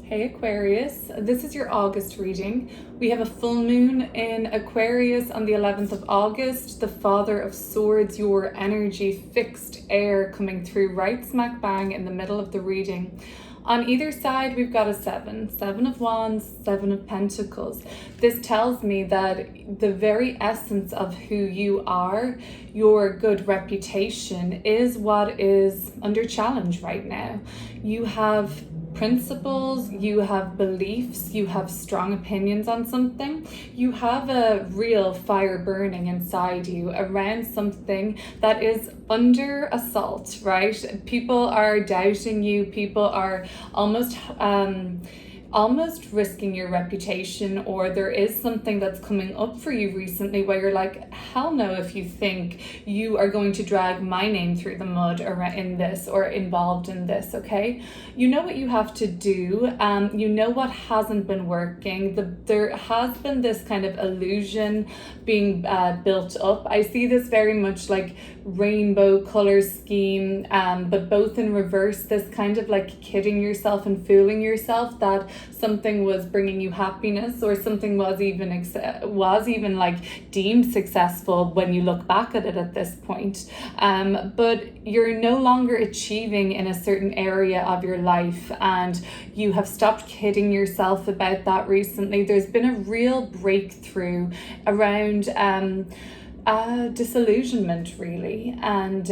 Hey Aquarius, this is your August reading. We have a full moon in Aquarius on the 11th of August, the Father of Swords, your energy, fixed air coming through right smack bang in the middle of the reading. On either side, we've got a seven of wands, 7 of pentacles. This tells me that the very essence of who you are, your good reputation, is what is under challenge right now. You have principles, you have beliefs, you have strong opinions on something, you have a real fire burning inside you around something that is under assault, right? People are doubting you, people are almost risking your reputation, or there is something that's coming up for you recently where you're like, hell no, if you think you are going to drag my name through the mud or in this or involved in this, okay? You know what you have to do. You know what hasn't been working. There has been this kind of illusion being built up. I see this very much like rainbow color scheme, but both in reverse, this kind of like kidding yourself and fooling yourself that something was bringing you happiness, or something was even like deemed successful when you look back at it at this point. But you're no longer achieving in a certain area of your life, and you have stopped kidding yourself about that recently. There's been a real breakthrough around disillusionment, really, and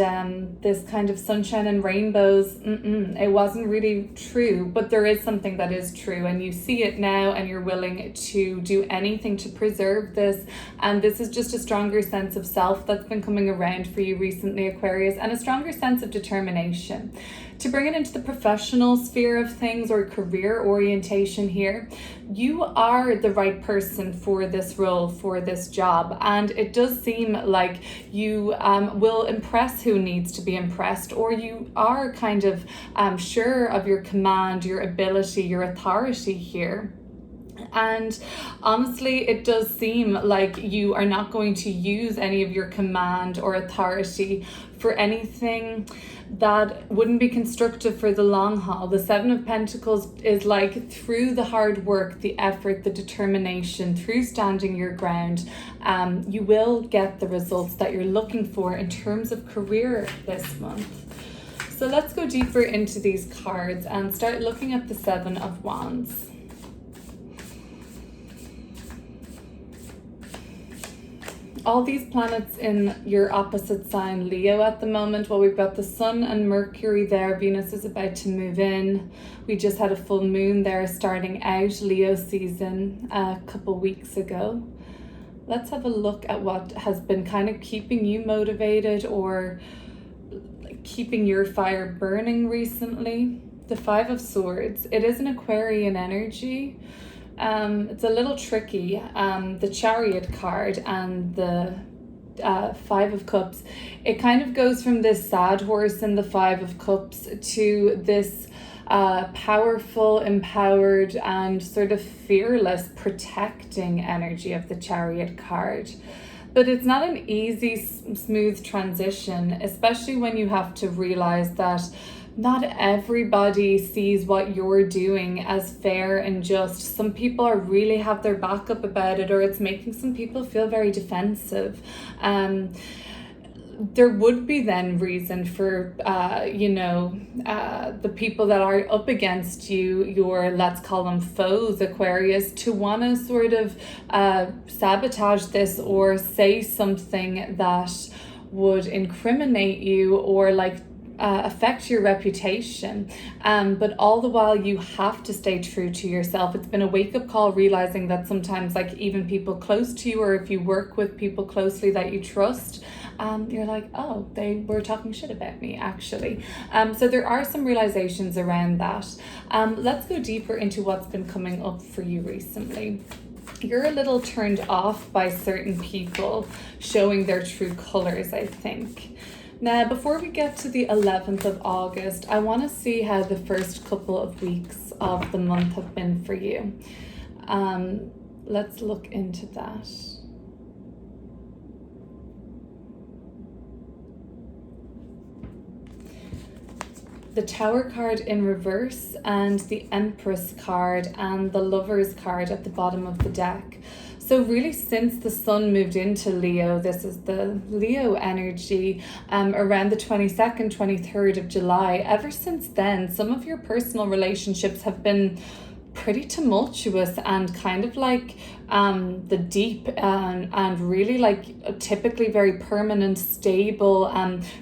this kind of sunshine and rainbows. It wasn't really true, but there is something that is true, and you see it now, and you're willing to do anything to preserve this. And this is just a stronger sense of self that's been coming around for you recently, Aquarius, and a stronger sense of determination. To bring it into the professional sphere of things, or career orientation here, you are the right person for this role, for this job, and it does seem like you will impress who needs to be impressed, or you are kind of sure of your command, your ability, your authority here. And honestly, it does seem like you are not going to use any of your command or authority for anything that wouldn't be constructive for the long haul. The 7 of Pentacles is like, through the hard work, the effort, the determination, through standing your ground, you will get the results that you're looking for in terms of career this month. So let's go deeper into these cards and start looking at the 7 of Wands. All these planets in your opposite sign, Leo, at the moment. Well, we've got the Sun and Mercury there. Venus is about to move in. We just had a full moon there starting out Leo season a couple weeks ago. Let's have a look at what has been kind of keeping you motivated or keeping your fire burning recently. The 5 of Swords. It is an Aquarian energy. It's a little tricky. The Chariot card and the 5 of Cups, it kind of goes from this sad horse in the 5 of Cups to this powerful, empowered, and sort of fearless, protecting energy of the Chariot card. But it's not an easy, smooth transition, especially when you have to realize that not everybody sees what you're doing as fair and just. Some people are really have their back up about it, or it's making some people feel very defensive. There would be then reason for, the people that are up against you, your, let's call them foes, Aquarius, to want to sort of sabotage this or say something that would incriminate you or affect your reputation, but all the while you have to stay true to yourself. It's been a wake-up call, realizing that sometimes even people close to you, or if you work with people closely that you trust, you're like, oh, they were talking shit about me actually. So there are some realizations around that. Let's go deeper into what's been coming up for you recently. You're a little turned off by certain people showing their true colors, I think. Now, before we get to the 11th of August, I want to see how the first couple of weeks of the month have been for you. Let's look into that. the Tower card in reverse and the Empress card and the Lovers card at the bottom of the deck. So really, since the sun moved into Leo, this is the Leo energy, around the 22nd, 23rd of July, ever since then, some of your personal relationships have been pretty tumultuous and kind of like the deep and really like typically very permanent, stable,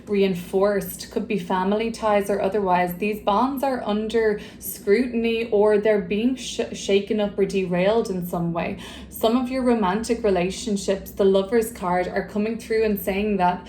reinforced, could be family ties or otherwise. These bonds are under scrutiny, or they're being shaken up or derailed in some way. Some of your romantic relationships, the Lovers card, are coming through and saying that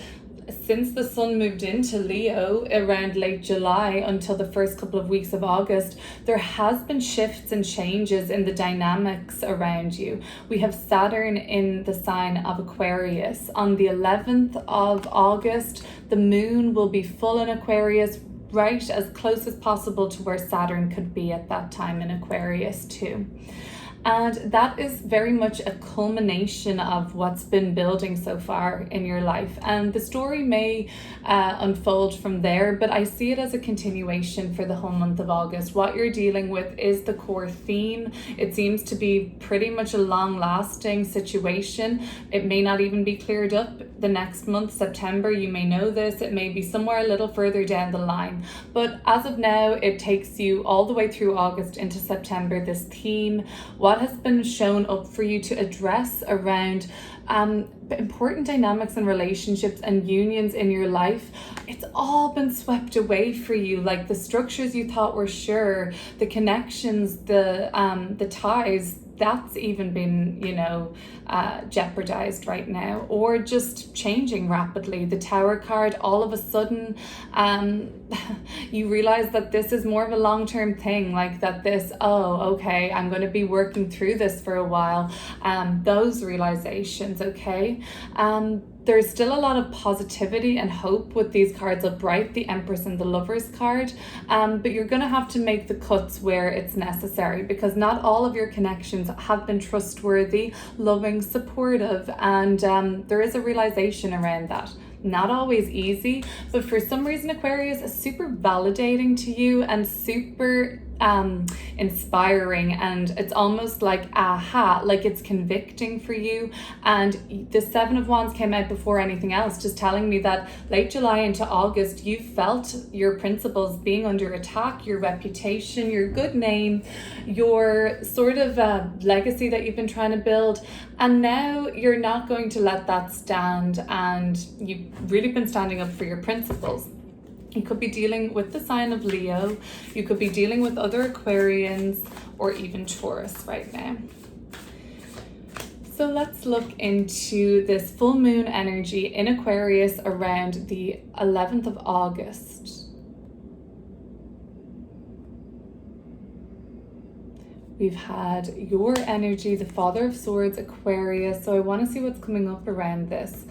since the sun moved into Leo around late July until the first couple of weeks of August, there has been shifts and changes in the dynamics around you. We have Saturn in the sign of Aquarius. On the 11th of August, the moon will be full in Aquarius, right as close as possible to where Saturn could be at that time in Aquarius too. And that is very much a culmination of what's been building so far in your life. And the story may unfold from there, but I see it as a continuation for the whole month of August. What you're dealing with is the core theme. It seems to be pretty much a long-lasting situation. It may not even be cleared up the next month, September. You may know this. It may be somewhere a little further down the line. But as of now, it takes you all the way through August into September, this theme. What has been shown up for you to address around important dynamics and relationships and unions in your life, it's all been swept away for you. Like the structures you thought were sure, the connections, the ties, that's even been, jeopardized right now, or just changing rapidly. The Tower card, all of a sudden, you realize that this is more of a long-term thing, like that this, okay, I'm going to be working through this for a while. Those realizations, okay? There's still a lot of positivity and hope with these cards upright, the Empress and the Lovers card, but you're going to have to make the cuts where it's necessary, because not all of your connections have been trustworthy, loving, supportive, and there is a realization around that. Not always easy, but for some reason Aquarius is super validating to you and super inspiring, and it's almost like aha, like it's convicting for you. And the Seven of Wands came out before anything else, just telling me that late July into August, you felt your principles being under attack, your reputation, your good name, your sort of legacy that you've been trying to build, and now you're not going to let that stand, and you've really been standing up for your principles. You could be dealing with the sign of Leo. You could be dealing with other Aquarians or even Taurus right now. So let's look into this full moon energy in Aquarius around the 11th of August. We've had your energy, the Father of Swords, Aquarius. So I want to see what's coming up around this.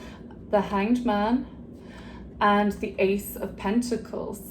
The Hanged Man and the Ace of Pentacles.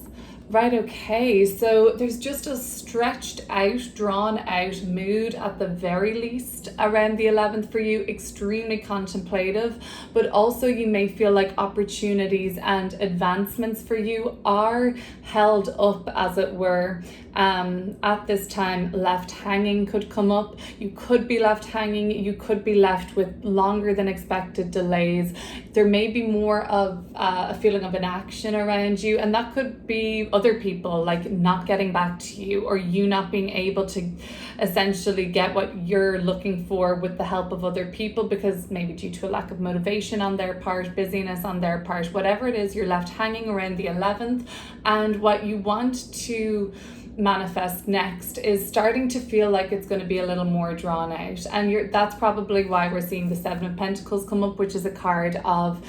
Right, okay, so there's just a stretched out, drawn out mood at the very least around the 11th for you, extremely contemplative, but also you may feel like opportunities and advancements for you are held up, as it were. At this time, left hanging could come up. You could be left hanging, you could be left with longer than expected delays. There may be more of a feeling of inaction around you, and that could be other people like not getting back to you, or you not being able to essentially get what you're looking for with the help of other people, because maybe due to a lack of motivation on their part, busyness on their part, whatever it is, you're left hanging around the 11th. And what you want to manifest next is starting to feel like it's going to be a little more drawn out, and that's probably why we're seeing the Seven of Pentacles come up, which is a card of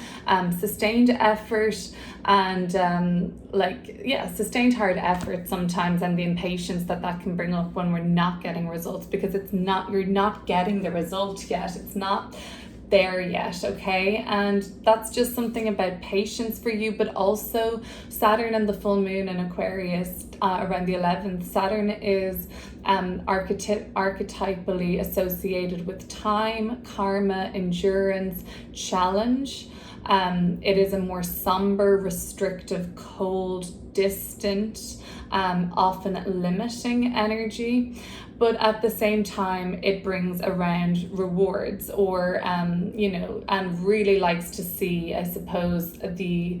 sustained effort and sustained hard effort sometimes, and the impatience that can bring up when we're not getting results, because you're not getting the result yet, it's not there yet, okay? And that's just something about patience for you, but also Saturn and the full moon in Aquarius around the 11th. Saturn is archetypally associated with time, karma, endurance, challenge. It is a more somber, restrictive, cold, distant, often limiting energy. But at the same time, it brings around rewards, or, and really likes to see, I suppose, the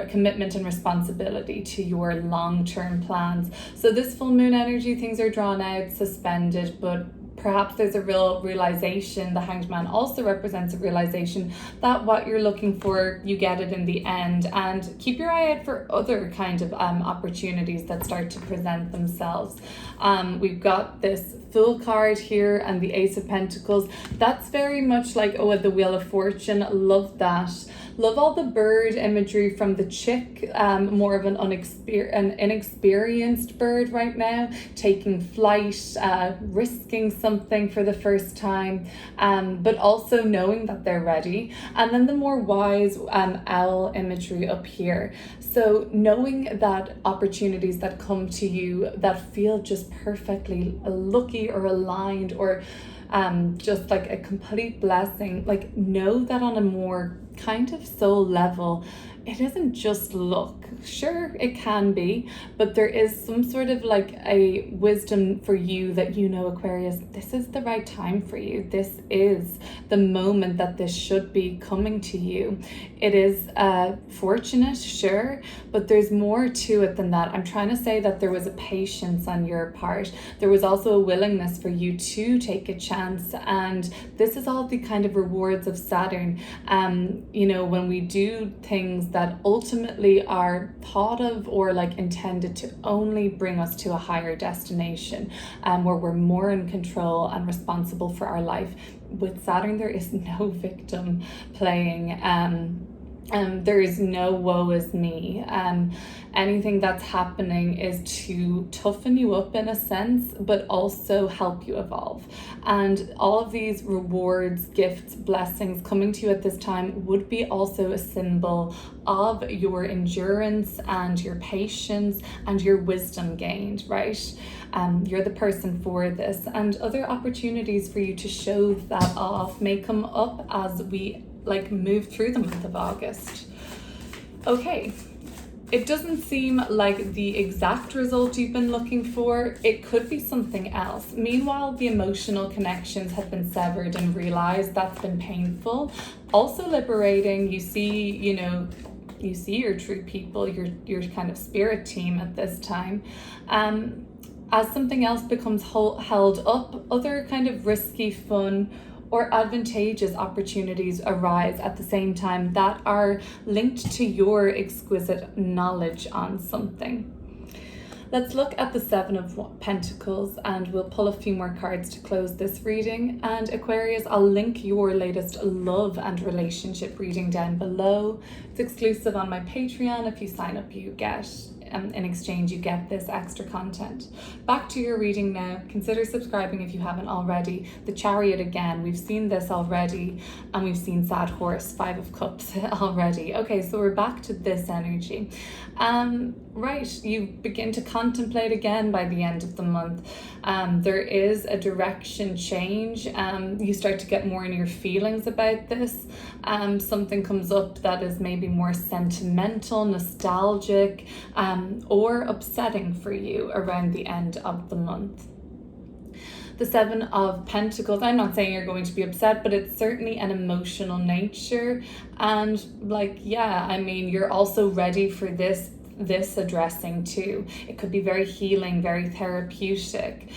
commitment and responsibility to your long-term plans. So this full moon energy, things are drawn out, suspended, but perhaps there's a real realization. The Hanged Man also represents a realization that what you're looking for, you get it in the end. And keep your eye out for other kind of opportunities that start to present themselves. We've got this Fool card here and the Ace of Pentacles. That's very much like, the Wheel of Fortune. Love that. Love all the bird imagery from the chick, more of an inexperienced bird right now, taking flight, risking something for the first time, but also knowing that they're ready. And then the more wise owl imagery up here. So knowing that opportunities that come to you that feel just perfectly lucky or aligned, or just like a complete blessing, like know that on a more kind of soul level, it isn't just luck. Sure, it can be, but there is some sort of like a wisdom for you that, Aquarius, this is the right time for you. This is the moment that this should be coming to you. It is fortunate, sure, but there's more to it than that. I'm trying to say that there was a patience on your part. There was also a willingness for you to take a chance, and this is all the kind of rewards of Saturn. When we do things that ultimately are thought of or like intended to only bring us to a higher destination, where we're more in control and responsible for our life. With Saturn, there is no victim playing. There is no woe is me. Anything that's happening is to toughen you up in a sense, but also help you evolve. And all of these rewards, gifts, blessings coming to you at this time would be also a symbol of your endurance and your patience and your wisdom gained, right? You're the person for this, and other opportunities for you to show that off may come up as we move through the month of August. Okay, it doesn't seem like the exact result you've been looking for. It could be something else. Meanwhile, the emotional connections have been severed and realized. That's been painful. Also liberating. You see, you see your true people, your kind of spirit team at this time. As something else becomes held up, other kind of risky, fun, or advantageous opportunities arise at the same time that are linked to your exquisite knowledge on something. Let's look at the Seven of Pentacles, and we'll pull a few more cards to close this reading. And Aquarius, I'll link your latest love and relationship reading down below. It's exclusive on my Patreon. If you sign up, you get in exchange, you get this extra content. Back to your reading now. Consider subscribing if you haven't already. The Chariot again, we've seen this already, and we've seen Sad Horse, Five of Cups already. Okay, so we're back to this energy. Right, you begin to contemplate again by the end of the month. There is a direction change. You start to get more in your feelings about this. Something comes up that is maybe more sentimental, nostalgic, or upsetting for you around the end of the month. The Seven of Pentacles, I'm not saying you're going to be upset, but it's certainly an emotional nature. And you're also ready for this addressing too. It could be very healing, very therapeutic,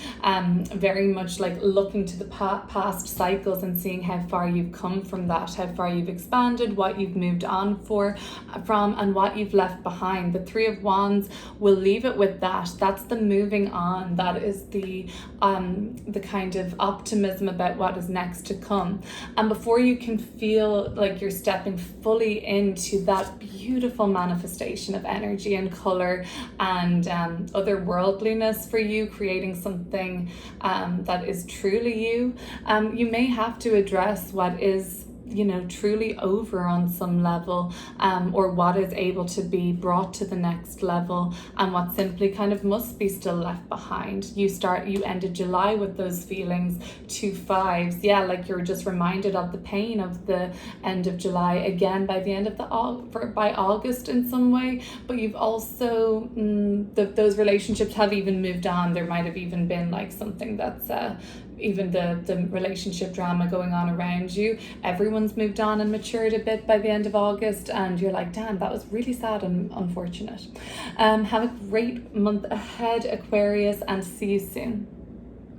very much like looking to the past cycles and seeing how far you've come from that, how far you've expanded, what you've moved on from, and what you've left behind. The Three of Wands, will leave it with that. That's the moving on. That is the kind of optimism about what is next to come. And before you can feel like you're stepping fully into that beautiful manifestation of energy and color and otherworldliness for you, creating something that is truly you, you may have to address what is you know, truly over on some level, or what is able to be brought to the next level, and what simply kind of must be still left behind. You ended July with those feelings, 2 5s, yeah, like you're just reminded of the pain of the end of July again by the end of by August in some way. But you've also those relationships have even moved on. There might have even been like something that's even the relationship drama going on around you. Everyone's moved on and matured a bit by the end of August, and you're like, damn, that was really sad and unfortunate. Have a great month ahead, Aquarius, and see you soon.